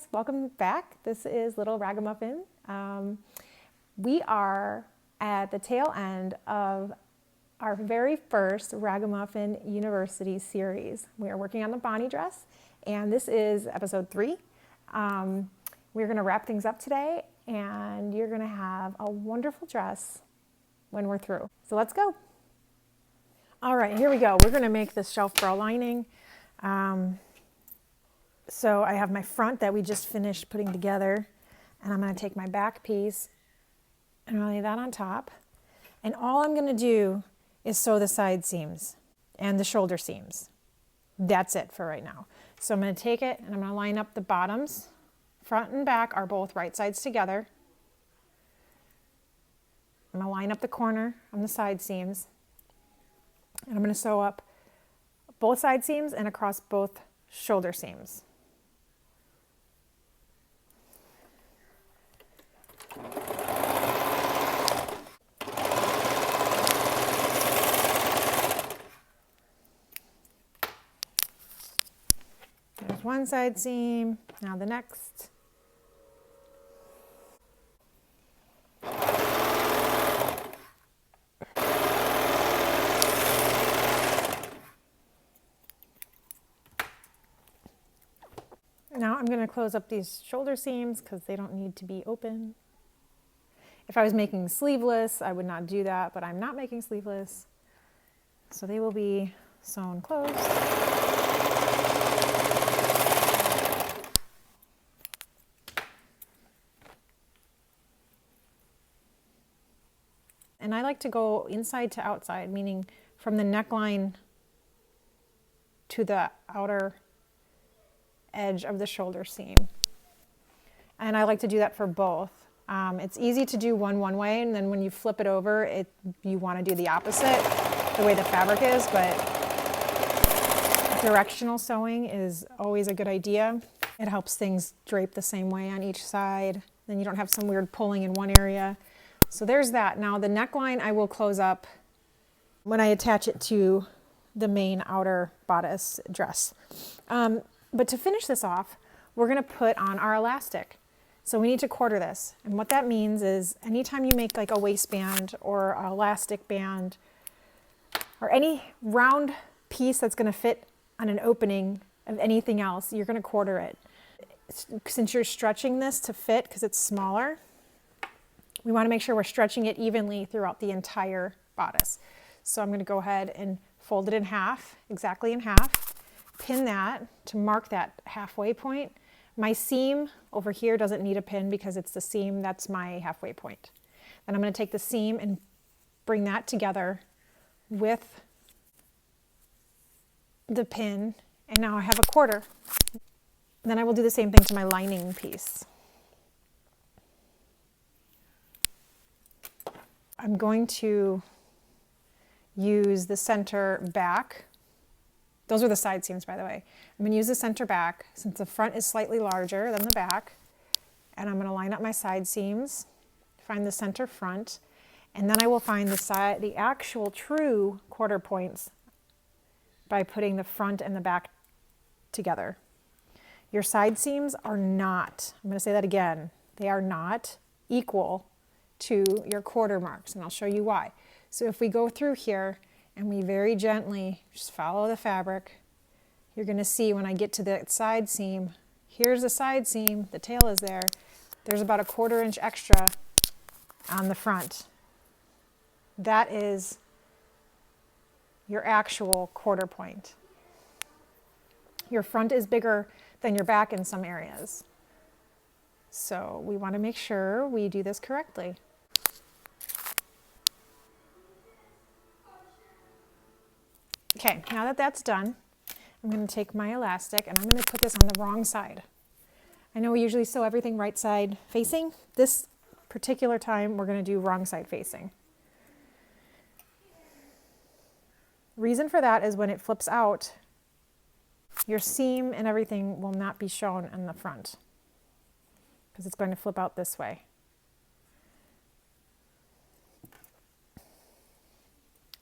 guys, welcome back. This is Little Ragamuffin. We are at the tail end of our very first Ragamuffin University series. We are working on the Bonnie dress, and this is episode 3. We're going to wrap things up today, and you're going to have a wonderful dress when we're through. So let's go. All right, here we go. We're going to make this shelf bra lining. So I have my front that we just finished putting together, and I'm going to take my back piece and lay that on top. And all I'm going to do is sew the side seams and the shoulder seams. That's it for right now. So I'm going to take it and I'm going to line up the bottoms. Front and back are both right sides together. I'm going to line up the corner on the side seams. And I'm going to sew up both side seams and across both shoulder seams. There's one side seam, now the next. Now I'm going to close up these shoulder seams because they don't need to be open. If I was making sleeveless, I would not do that, but I'm not making sleeveless, so they will be sewn closed. And I like to go inside to outside, meaning from the neckline to the outer edge of the shoulder seam. And I like to do that for both. It's easy to do one way, and then when you flip it over, you want to do the opposite, the way the fabric is, but directional sewing is always a good idea. It helps things drape the same way on each side. Then you don't have some weird pulling in one area. So there's that. Now the neckline I will close up when I attach it to the main outer bodice dress. But to finish this off, we're going to put on our elastic. So we need to quarter this. And what that means is anytime you make like a waistband or an elastic band or any round piece that's going to fit on an opening of anything else, you're going to quarter it. Since you're stretching this to fit because it's smaller, we want to make sure we're stretching it evenly throughout the entire bodice. So I'm going to go ahead and fold it in half, exactly in half, pin that to mark that halfway point. My seam over here doesn't need a pin because it's the seam, that's my halfway point. Then I'm going to take the seam and bring that together with the pin, and now I have a quarter. Then I will do the same thing to my lining piece. I'm going to use the center back. Those are the side seams, by the way. I'm going to use the center back since the front is slightly larger than the back. And I'm going to line up my side seams, find the center front, and then I will find the actual true quarter points by putting the front and the back together. Your side seams are not, I'm going to say that again, they are not equal to your quarter marks, and I'll show you why. So if we go through here and we very gently just follow the fabric, you're going to see when I get to the side seam, here's the side seam, the tail is there, there's about a 1/4 inch extra on the front. That is your actual quarter point. Your front is bigger than your back in some areas. So we want to make sure we do this correctly. Okay, now that that's done, I'm going to take my elastic and I'm going to put this on the wrong side. I know we usually sew everything right side facing. This particular time, we're going to do wrong side facing. Reason for that is when it flips out, your seam and everything will not be shown in the front because it's going to flip out this way.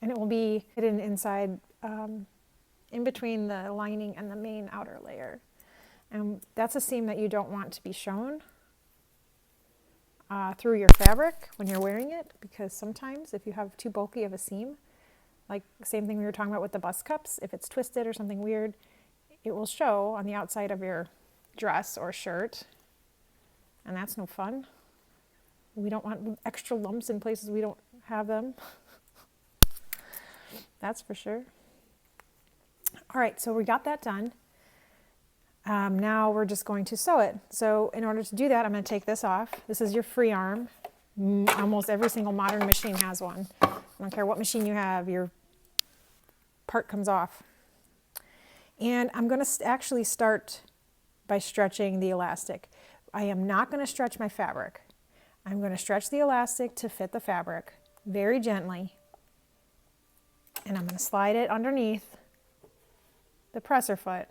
And it will be hidden inside, in between the lining and the main outer layer. And that's a seam that you don't want to be shown through your fabric when you're wearing it, because sometimes if you have too bulky of a seam, like same thing we were talking about with the bust cups, if it's twisted or something weird, it will show on the outside of your dress or shirt, and that's no fun. We don't want extra lumps in places we don't have them. That's for sure. All right, so we got that done. Now we're just going to sew it. So in order to do that, I'm going to take this off. This is your free arm. Almost every single modern machine has one. I don't care what machine you have, your part comes off. And I'm going to actually start by stretching the elastic. I am not going to stretch my fabric. I'm going to stretch the elastic to fit the fabric very gently. And I'm going to slide it underneath the presser foot.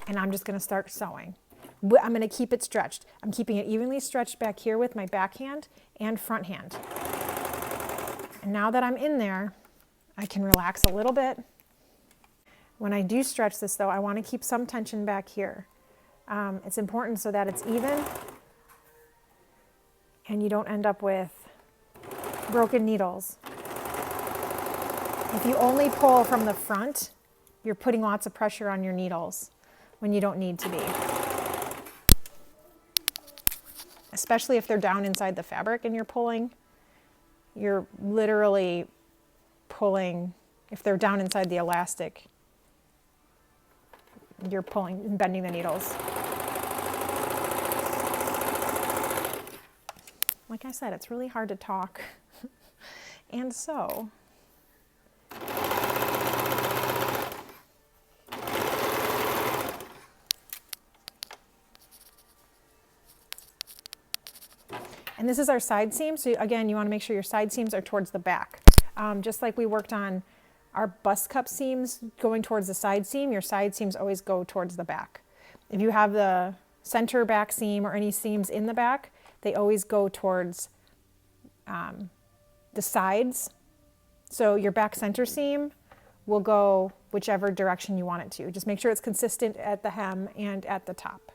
And I'm just going to start sewing. I'm going to keep it stretched. I'm keeping it evenly stretched back here with my backhand and front hand. And now that I'm in there, I can relax a little bit. When I do stretch this though, I want to keep some tension back here. It's important so that it's even and you don't end up with broken needles. If you only pull from the front, you're putting lots of pressure on your needles when you don't need to be. Especially if they're down inside the fabric and you're pulling, you're literally pulling, if they're down inside the elastic, you're pulling and bending the needles. Like I said, it's really hard to talk and sew. And this is our side seam. So again, you want to make sure your side seams are towards the back. Just like we worked on our bust cup seams going towards the side seam, your side seams always go towards the back. If you have the center back seam or any seams in the back, they always go towards the sides. So your back center seam will go whichever direction you want it to. Just make sure it's consistent at the hem and at the top.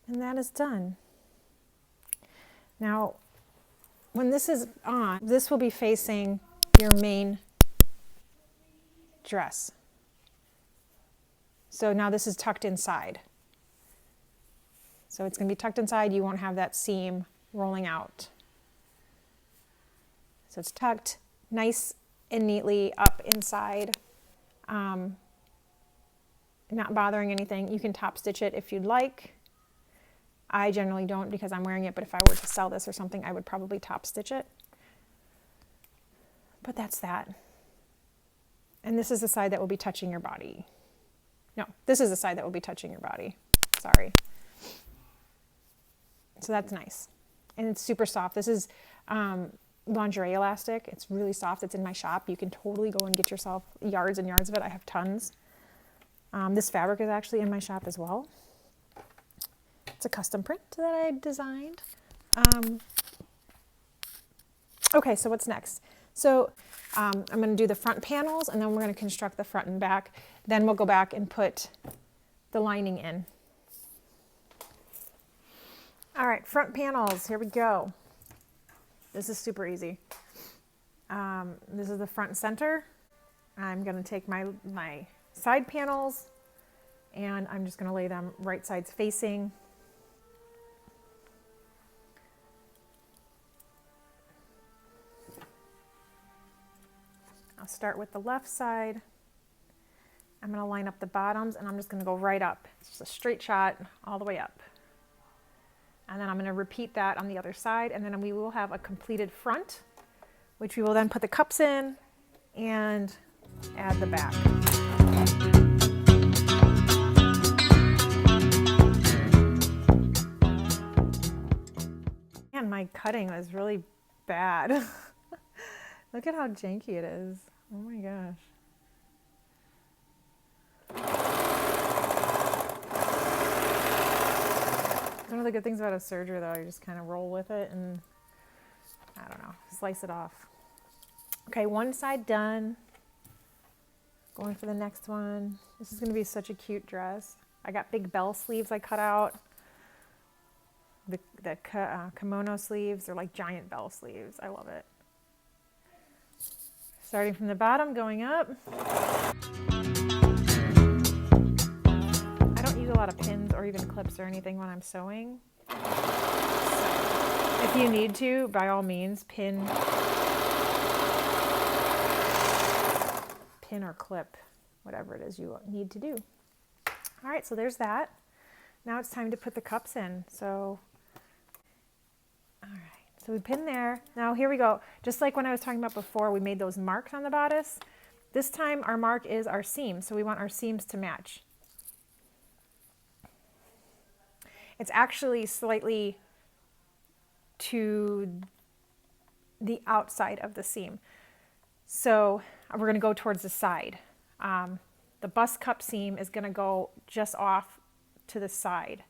And that is done. Now, when this is on, this will be facing your main dress. So now this is tucked inside. So it's going to be tucked inside. You won't have that seam rolling out. So it's tucked nice and neatly up inside. Not bothering anything. You can top stitch it if you'd like. I generally don't because I'm wearing it, but if I were to sell this or something, I would probably top stitch it. But that's that. And this is the side that will be touching your body. No, this is the side that will be touching your body. Sorry. So that's nice. And it's super soft. This is lingerie elastic. It's really soft. It's in my shop. You can totally go and get yourself yards and yards of it. I have tons. This fabric is actually in my shop as well. It's a custom print that I designed. Okay, so what's next? So I'm going to do the front panels, and then we're going to construct the front and back. Then we'll go back and put the lining in. All right, front panels, here we go. This is super easy. This is the front and center. I'm going to take my side panels, and I'm just going to lay them right sides facing. I'll start with the left side. I'm going to line up the bottoms, and I'm just going to go right up. It's just a straight shot all the way up. And then I'm going to repeat that on the other side, and then we will have a completed front, which we will then put the cups in and add the back. Man, my cutting was really bad. Look at how janky it is. Oh my gosh. One of the good things about a serger though, you just kind of roll with it and I don't know, slice it off. Okay, one side done. Going for the next one. This is gonna be such a cute dress. I got big bell sleeves I cut out. The kimono sleeves are like giant bell sleeves. I love it. Starting from the bottom, going up. I don't use a lot of pins or even clips or anything when I'm sewing. So if you need to, by all means, pin or clip, whatever it is you need to do. All right, so there's that. Now it's time to put the cups in. So, all right, so we pin there. Now here we go. Just like when I was talking about before, we made those marks on the bodice. This time our mark is our seam, so we want our seams to match. It's actually slightly to the outside of the seam. So we're going to go towards the side. The bust cup seam is going to go just off to the side.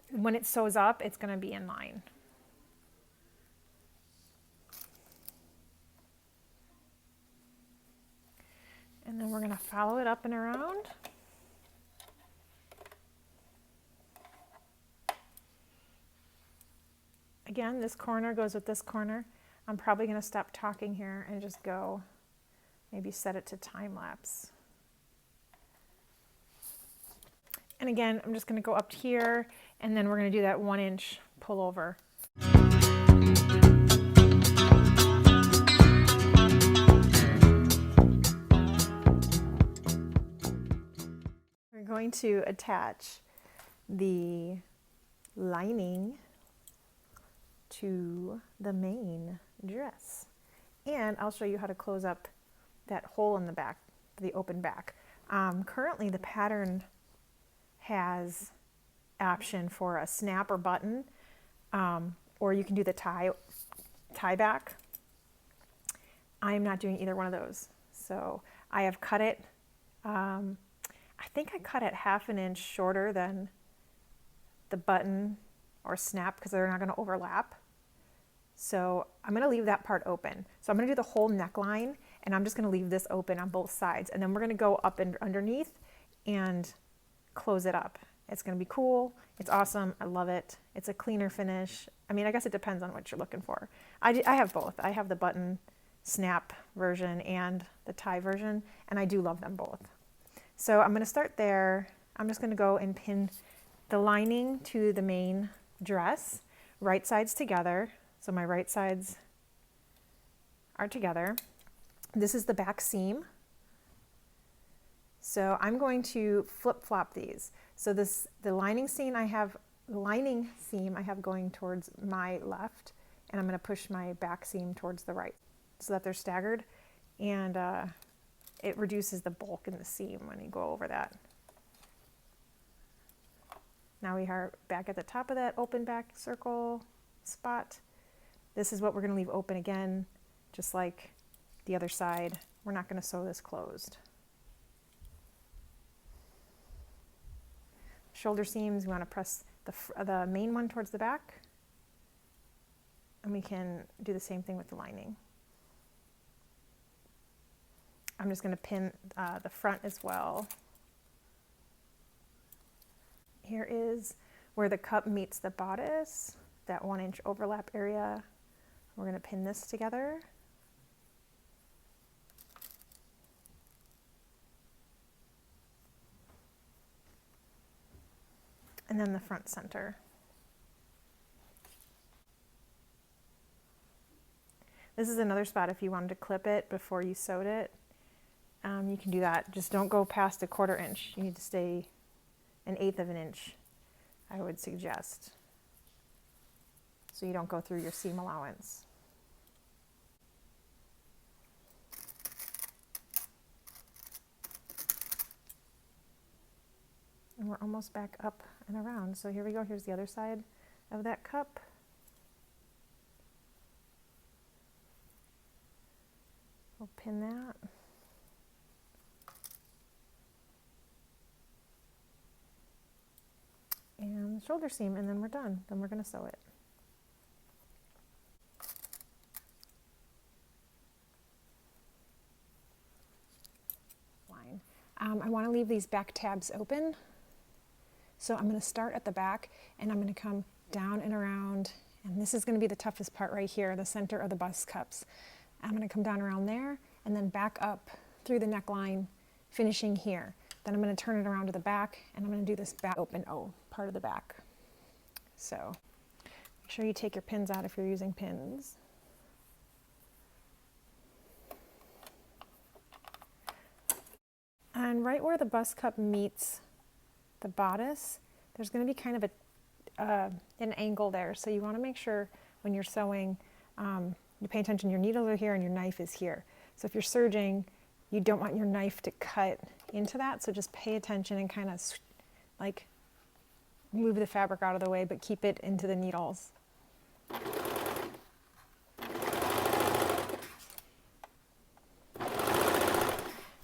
When it sews up, it's going to be in line. And then we're going to follow it up and around. Again, this corner goes with this corner. I'm probably going to stop talking here and just go, maybe set it to time lapse. And again, I'm just going to go up here, and then we're going to do that 1 inch pullover. We're going to attach the lining to the main dress. And I'll show you how to close up that hole in the back, the open back. Currently the pattern has option for a snap or button, or you can do the tie back. I am not doing either one of those. So I have cut it, I think I cut it 1/2 inch shorter than the button or snap because they're not going to overlap. So I'm going to leave that part open. So I'm going to do the whole neckline, and I'm just going to leave this open on both sides. And then we're going to go up and underneath and close it up. It's going to be cool. It's awesome. I love it. It's a cleaner finish. I mean, I guess it depends on what you're looking for. I have both. I have the button snap version and the tie version, and I do love them both. So I'm going to start there. I'm just going to go and pin the lining to the main dress, right sides together. So my right sides are together. This is the back seam. So I'm going to flip-flop these. So the lining seam I have going towards my left, and I'm going to push my back seam towards the right so that they're staggered, and it reduces the bulk in the seam when you go over that. Now we are back at the top of that open back circle spot. This is what we're going to leave open again, just like the other side. We're not going to sew this closed. Shoulder seams, we want to press the main one towards the back, and we can do the same thing with the lining. I'm just going to pin the front as well. Here is where the cup meets the bodice, that 1 inch overlap area. We're going to pin this together. And then the front center. This is another spot if you wanted to clip it before you sewed it. You can do that. Just don't go past a 1/4 inch. You need to stay 1/8 of an inch, I would suggest, so you don't go through your seam allowance. And we're almost back up and around. So here we go. Here's the other side of that cup. We'll pin that. And shoulder seam, and then we're done. Then we're going to sew it. I want to leave these back tabs open. So I'm going to start at the back and I'm going to come down and around, and this is going to be the toughest part right here, the center of the bust cups. I'm going to come down around there and then back up through the neckline, finishing here. Then I'm going to turn it around to the back and I'm going to do this back open O part of the back. So make sure you take your pins out if you're using pins. And right where the bust cup meets the bodice, there's going to be kind of an angle there. So you want to make sure when you're sewing, you pay attention, your needles are here and your knife is here. So if you're serging, you don't want your knife to cut into that. So just pay attention and kind of like move the fabric out of the way, but keep it into the needles.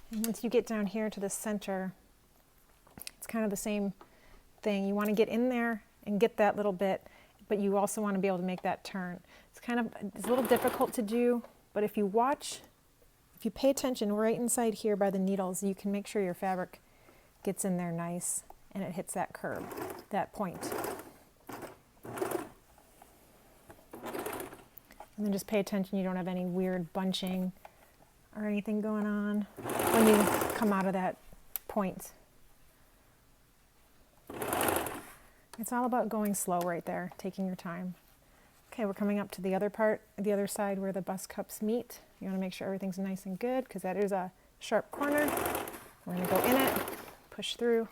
And once you get down here to the center, it's kind of the same thing. You want to get in there and get that little bit, but you also want to be able to make that turn. It's a little difficult to do, but if you watch, if you pay attention right inside here by the needles, you can make sure your fabric gets in there nice and it hits that curve, that point. And then just pay attention you don't have any weird bunching or anything going on when you come out of that point. It's all about going slow right there, taking your time. Okay, we're coming up to the other part, the other side where the bust cups meet. You want to make sure everything's nice and good because that is a sharp corner. We're going to go in it, push through.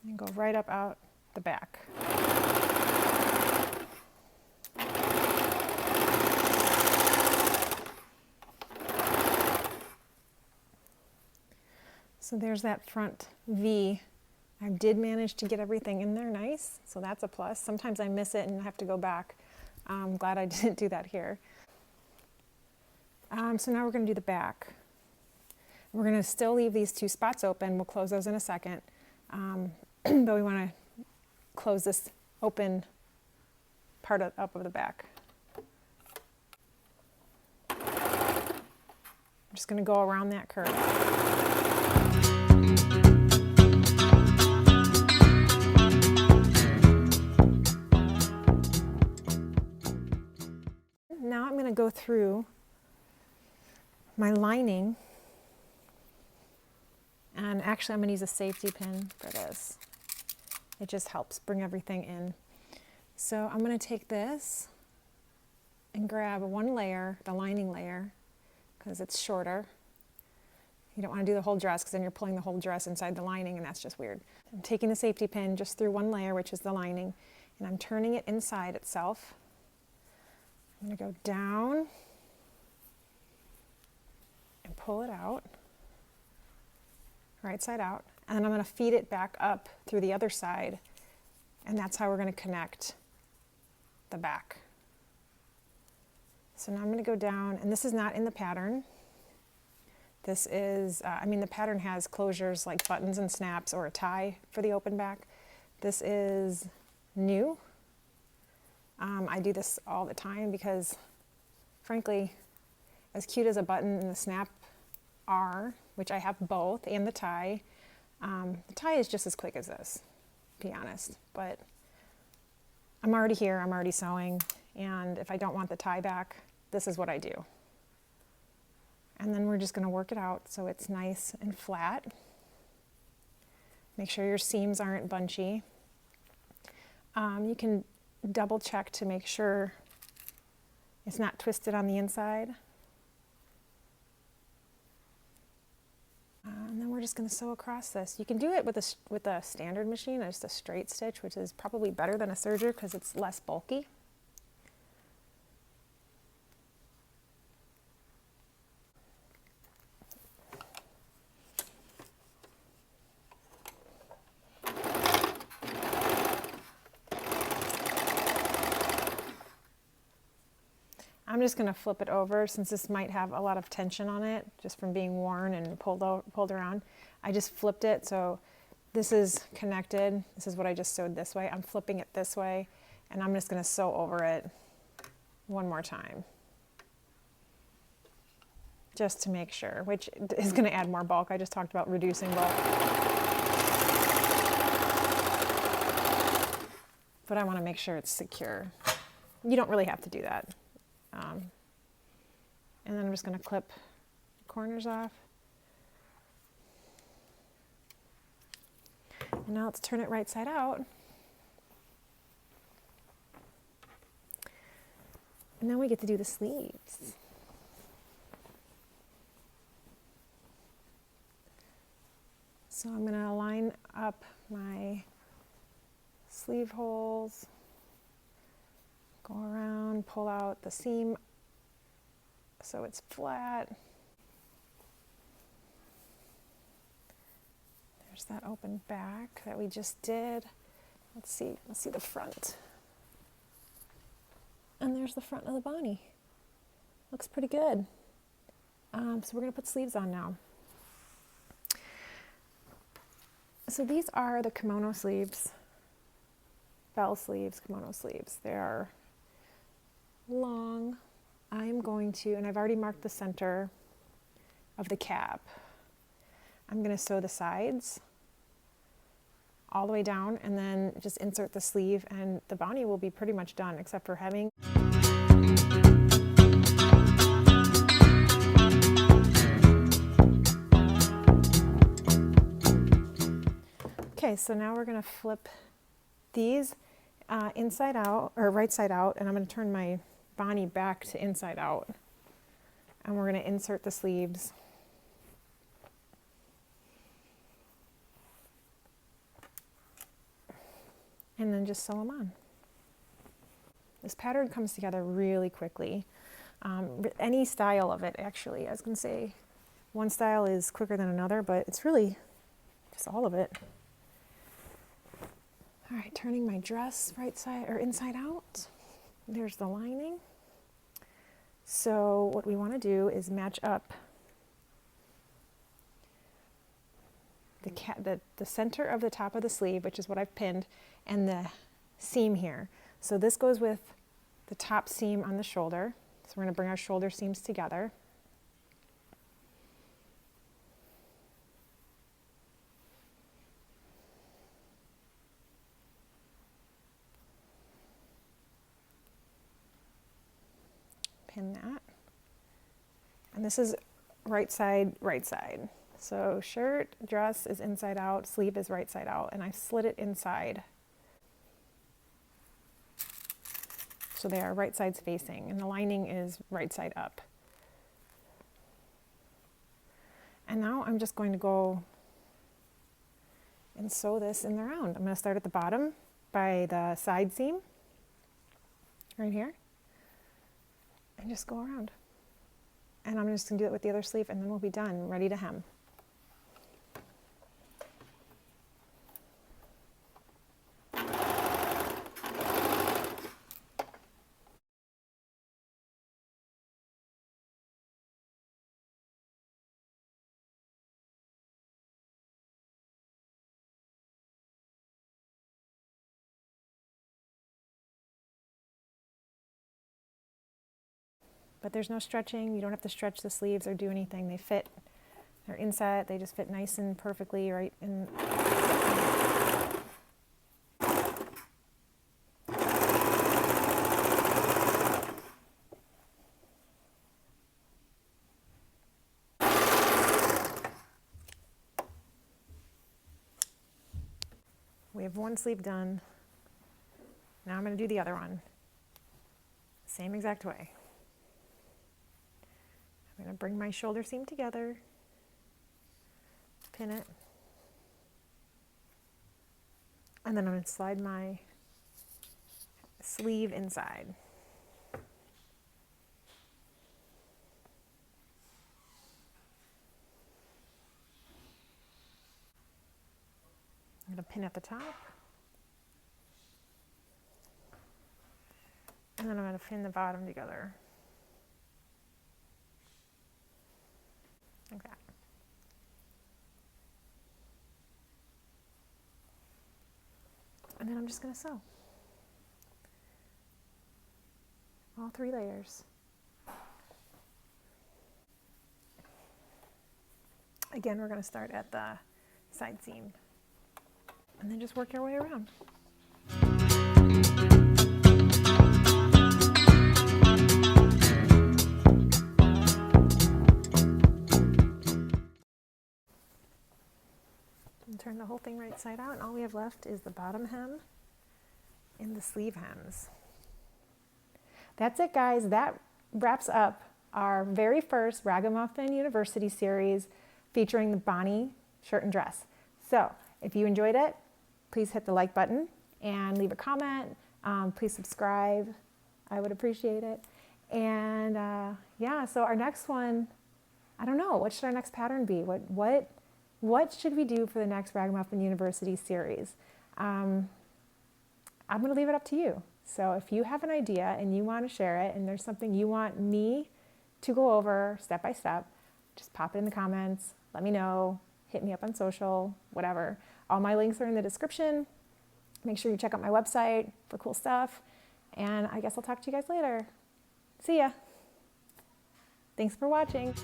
And go right up out the back. So there's that front V. I did manage to get everything in there nice, so that's a plus. Sometimes I miss it and have to go back. I'm glad I didn't do that here. So now we're going to do the back. We're going to still leave these two spots open. We'll close those in a second. But we want to close this open part up of the back. I'm just going to go around that curve. Now I'm going to go through my lining, and actually I'm going to use a safety pin for this. It just helps bring everything in. So I'm going to take this and grab one layer, the lining layer, because it's shorter. You don't want to do the whole dress because then you're pulling the whole dress inside the lining and that's just weird. I'm taking the safety pin just through one layer, which is the lining, and I'm turning it inside itself. I'm going to go down and pull it out, right side out, and then I'm going to feed it back up through the other side, and that's how we're going to connect the back. So now I'm going to go down, and this is not in the pattern. This is, the pattern has closures like buttons and snaps or a tie for the open back. This is new. I do this all the time because, frankly, as cute as a button and the snap are, which I have both, and the tie is just as quick as this, to be honest. But I'm already here, I'm already sewing, and if I don't want the tie back, this is what I do. And then we're just going to work it out so it's nice and flat. Make sure your seams aren't bunchy. You can double check to make sure it's not twisted on the inside. And then we're just going to sew across this. You can do it with a standard machine, just a straight stitch, which is probably better than a serger because it's less bulky. I'm just going to flip it over since this might have a lot of tension on it just from being worn and pulled around. I just flipped it so this is connected. This is what I just sewed this way. I'm flipping it this way and I'm just going to sew over it one more time, just to make sure, which is going to add more bulk. I just talked about reducing bulk. But I want to make sure it's secure. You don't really have to do that. And then I'm just going to clip the corners off. And now let's turn it right side out. And then we get to do the sleeves. So I'm going to line up my sleeve holes, go around, pull out the seam so it's flat. There's that open back that we just did. Let's see the front. And there's the front of the Bonnie. Looks pretty good. So we're gonna put sleeves on now. So these are the kimono sleeves, bell sleeves, kimono sleeves. They are long. I'm going to, and I've already marked the center of the cap. I'm going to sew the sides all the way down and then just insert the sleeve, and the Bonnie will be pretty much done, except for having okay, so now we're going to flip these inside out, or right side out, and I'm going to turn my Bonnie back to inside out. And we're going to insert the sleeves. And then just sew them on. This pattern comes together really quickly. Any style of it, actually. I was going to say one style is quicker than another, but it's really just all of it. All right, turning my dress right side or inside out. There's the lining. So what we want to do is match up the center of the top of the sleeve, which is what I've pinned, and the seam here. So this goes with the top seam on the shoulder. So we're going to bring our shoulder seams together. Pin that. And this is right side, right side. So shirt, dress is inside out, sleeve is right side out, and I slid it inside. So they are right sides facing, and the lining is right side up. And now I'm just going to go and sew this in the round. I'm going to start at the bottom by the side seam, right here, and just go around. And I'm just going to do it with the other sleeve, and then we'll be done, ready to hem. But there's no stretching. You don't have to stretch the sleeves or do anything. They fit. They're inside. They just fit nice and perfectly right in. We have one sleeve done. Now I'm going to do the other one. Same exact way. I'm going to bring my shoulder seam together, pin it, and then I'm going to slide my sleeve inside. I'm going to pin at the top, and then I'm going to pin the bottom together. Like that. And then I'm just going to sew all all 3 layers. Again, we're going to start at the side seam and then just work your way around. And turn the whole thing right side out, and all we have left is the bottom hem and the sleeve hems. That's it, guys. That wraps up our very first Ragamuffin University series featuring the Bonnie shirt and dress. So if you enjoyed it, please hit the like button and leave a comment. Please subscribe. I would appreciate it. And yeah, so our next one, I don't know, what should our next pattern be? What should we do for the next Ragamuffin University series? I'm going to leave it up to you. So if you have an idea and you want to share it and there's something you want me to go over step by step, just pop it in the comments, let me know, hit me up on social, whatever. All my links are in the description. Make sure you check out my website for cool stuff. And I guess I'll talk to you guys later. See ya. Thanks for watching.